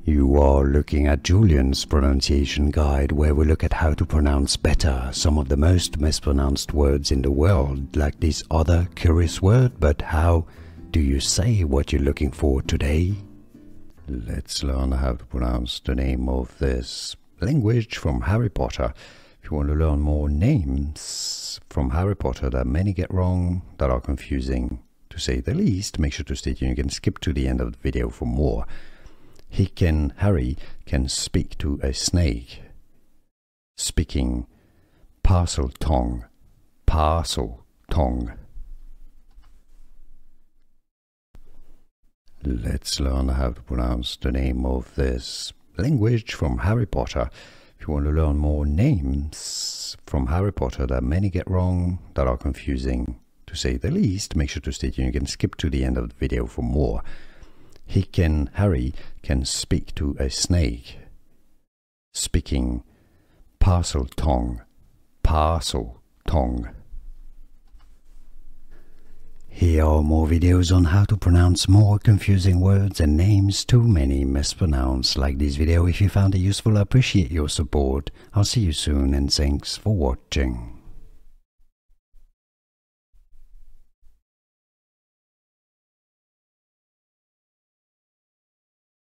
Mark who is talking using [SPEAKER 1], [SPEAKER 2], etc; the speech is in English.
[SPEAKER 1] You are looking at Julian's pronunciation guide, where we look at how to pronounce better some of the most mispronounced words in the world, like this other curious word. But how do you say what you're looking for today? Let's learn how to pronounce the name of this language from Harry Potter. If you want to learn more names from Harry Potter that many get wrong, that are confusing to say the least, make sure to stay tuned. You can skip to the end of the video for more. Harry can speak to a snake, speaking Parseltongue, Parseltongue. Let's learn how to pronounce the name of this language from Harry Potter. If you want to learn more names from Harry Potter that many get wrong, that are confusing to say the least, make sure to stay tuned. You can skip to the end of the video for more. Harry can speak to a snake, speaking Parseltongue, Parseltongue. Here are more videos on how to pronounce more confusing words and names too many mispronounced. Like this video if you found it useful. I appreciate your support. I'll see you soon and thanks for watching.